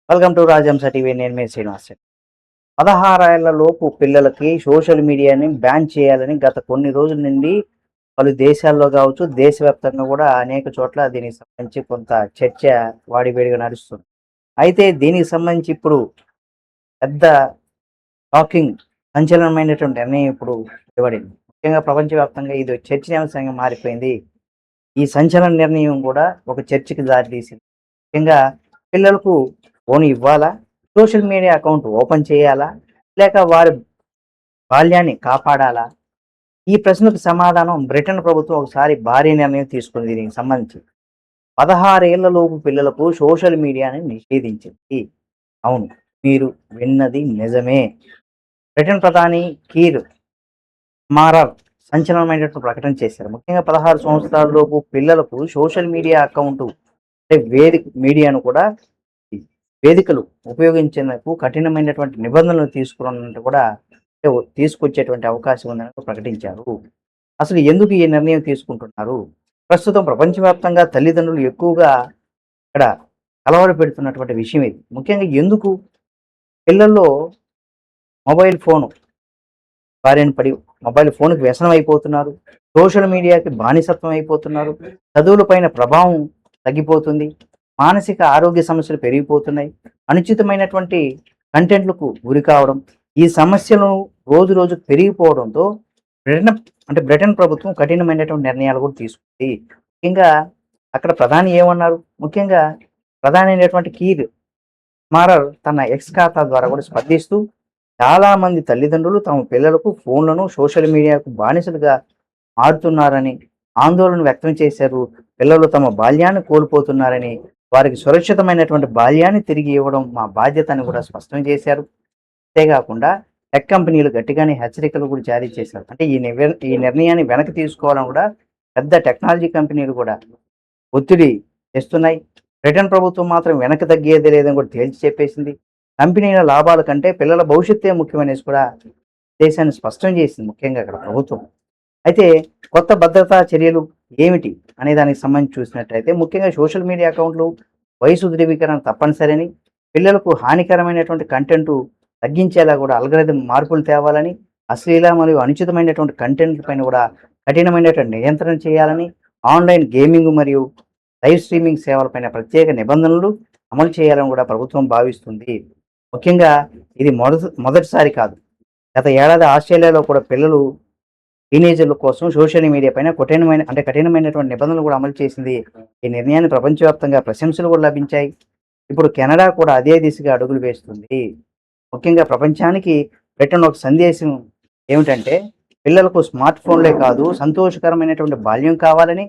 Welcome to రాజంస TV. నేను మీ శ్రీనివాస్. 16 ఏళ్ల లోపు పిల్లలకి సోషల్ మీడియాని బ్యాన్ చేయాలని గత కొన్ని రోజుల నుండి పలు దేశాల్లో కావచ్చు, దేశవ్యాప్తంగా కూడా అనేక చోట్ల దీనికి సంబంధించి కొంత చర్చ వాడివేడిగా నడుస్తుంది. అయితే దీనికి సంబంధించి ఇప్పుడు పెద్ద టాకింగ్ సంచలనమైనటువంటి నిర్ణయం ఇప్పుడు వెలువడింది. ముఖ్యంగా ప్రపంచవ్యాప్తంగా ఇది చర్చనీయాంశంగా మారిపోయింది. ఈ సంచలన నిర్ణయం కూడా ఒక చర్చకి దారితీసింది. ముఖ్యంగా పిల్లలకు ఫోన్ ఇవ్వాలా? సోషల్ మీడియా అకౌంట్ ఓపెన్ చేయాలా? లేక వారి బాల్యాన్ని కాపాడాలా? ఈ ప్రశ్నకు సమాధానం బ్రిటన్ ప్రభుత్వం ఒకసారి భారీ నిర్ణయం తీసుకుంది దీనికి సంబంధించి. 16 ఏళ్లలోపు పిల్లలకు సోషల్ మీడియాని నిషేధించింది. అవును, మీరు విన్నది నిజమే. బ్రిటన్ ప్రధాని కీర్ స్మారర్ సంచలనమైనటువంటి ప్రకటన చేశారు. ముఖ్యంగా 16 సంవత్సరాలలోపు పిల్లలకు సోషల్ మీడియా అకౌంట్ అంటే మీడియాను కూడా వేదికలు ఉపయోగించేందుకు కఠినమైనటువంటి నిబంధనలు తీసుకున్నట్టు కూడా తీసుకొచ్చేటువంటి అవకాశం ఉందని ప్రకటించారు. అసలు ఎందుకు ఈ నిర్ణయం తీసుకుంటున్నారు? ప్రస్తుతం ప్రపంచవ్యాప్తంగా తల్లిదండ్రులు ఎక్కువగా ఇక్కడ కలవర పెడుతున్నటువంటి విషయం ఇది. ముఖ్యంగా ఎందుకు పిల్లల్లో మొబైల్ ఫోను బారిన పడి మొబైల్ ఫోన్కి వ్యసనం అయిపోతున్నారు, సోషల్ మీడియాకి బానిసత్వం అయిపోతున్నారు, చదువులపైన ప్రభావం తగ్గిపోతుంది, మానసిక ఆరోగ్య సమస్యలు పెరిగిపోతున్నాయి, అనుచితమైనటువంటి కంటెంట్లకు గురి కావడం, ఈ సమస్యలు రోజు రోజుకు పెరిగిపోవడంతో బ్రిటన్ ప్రభుత్వం కఠినమైనటువంటి నిర్ణయాలు కూడా తీసుకుంది. ముఖ్యంగా అక్కడ ప్రధాని ఏమన్నారు? ముఖ్యంగా ప్రధాని అయినటువంటి కీర్ స్మారర్ తన ఎక్స్ ఖాతా ద్వారా కూడా స్పందిస్తూ చాలా మంది తల్లిదండ్రులు తమ పిల్లలకు ఫోన్లను సోషల్ మీడియాకు బానిసలుగా మారుతున్నారని ఆందోళన వ్యక్తం చేశారు. పిల్లలు తమ బాల్యాన్ని కోల్పోతున్నారని, వారికి సురక్షితమైనటువంటి బాల్యాన్ని తిరిగి ఇవ్వడం మా బాధ్యత అని కూడా స్పష్టం చేశారు. అంతేకాకుండా టెక్ కంపెనీలు గట్టిగానే హెచ్చరికలు కూడా జారీ చేశారు. అంటే ఈ నిర్ణయాన్ని వెనక్కి తీసుకోవాలని కూడా పెద్ద టెక్నాలజీ కంపెనీలు కూడా ఒత్తిడి తెస్తున్నాయి. బ్రిటన్ ప్రభుత్వం మాత్రం వెనక్కి తగ్గేది లేదని కూడా తేల్చి చెప్పేసింది. కంపెనీల లాభాల కంటే పిల్లల భవిష్యత్తే ముఖ్యమనేసి కూడా దేశాన్ని స్పష్టం చేసింది ముఖ్యంగా అక్కడ ప్రభుత్వం. అయితే కొత్త భద్రతా చర్యలు ఏమిటి అనే దానికి సంబంధించి చూసినట్లయితే ముఖ్యంగా సోషల్ మీడియా అకౌంట్లు వయసు ధృవీకరణ తప్పనిసరిని, పిల్లలకు హానికరమైనటువంటి కంటెంట్ తగ్గించేలా కూడా అల్గరిథం మార్పులు తేవాలని, అశ్లీల మరియు అనుచితమైనటువంటి కంటెంట్ పైన కూడా కఠినమైనటువంటి నియంత్రణ చేయాలని, ఆన్లైన్ గేమింగ్ మరియు లైవ్ స్ట్రీమింగ్ సేవలపైన ప్రత్యేక నిబంధనలు అమలు చేయాలని కూడా ప్రభుత్వం భావిస్తుంది. ముఖ్యంగా ఇది మొదటిసారి కాదు. గత ఏడాది ఆస్ట్రేలియాలో కూడా పిల్లలు టీనేజర్ల కోసం సోషల్ మీడియా పైన కఠినమైనటువంటి నిబంధనలు కూడా అమలు చేసింది. ఈ నిర్ణయాన్ని ప్రపంచవ్యాప్తంగా ప్రశంసలు కూడా లభించాయి. ఇప్పుడు కెనడా కూడా అదే దిశగా అడుగులు వేస్తుంది. ముఖ్యంగా ప్రపంచానికి పెట్టిన ఒక సందేశం ఏమిటంటే పిల్లలకు స్మార్ట్ ఫోన్లే కాదు, సంతోషకరమైనటువంటి బాల్యం కావాలని,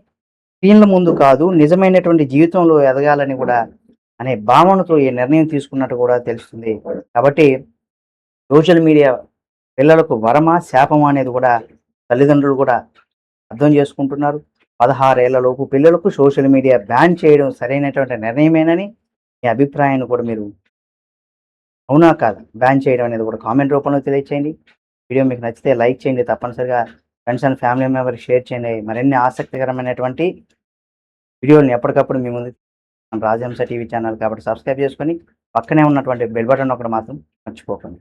స్క్రీన్ల ముందు కాదు నిజమైనటువంటి జీవితంలో ఎదగాలని కూడా అనే భావనతో ఈ నిర్ణయం తీసుకున్నట్టు కూడా తెలుస్తుంది. కాబట్టి సోషల్ మీడియా పిల్లలకు వరమా శాపమా అనేది కూడా తల్లిదండ్రులు కూడా అర్థం చేసుకుంటున్నారు. 16 ఏళ్లలోపు పిల్లలకు సోషల్ మీడియా బ్యాన్ చేయడం సరైనటువంటి నిర్ణయమేనని మీ అభిప్రాయాన్ని కూడా మీరు అవునా కాదా బ్యాన్ చేయడం అనేది కూడా కామెంట్ రూపంలో తెలియచేయండి. వీడియో మీకు నచ్చితే లైక్ చేయండి, తప్పనిసరిగా friends and family members share చేయండి. మరిన్ని ఆసక్తికరమైనటువంటి వీడియోలను ఎప్పటికప్పుడు మీ ముందు రాజహంస టీవీ ఛానల్ కాబట్టి సబ్స్క్రైబ్ చేసుకొని పక్కనే ఉన్నటువంటి బెల్ బటన్ ఒకటి మాత్రం మర్చిపోకండి.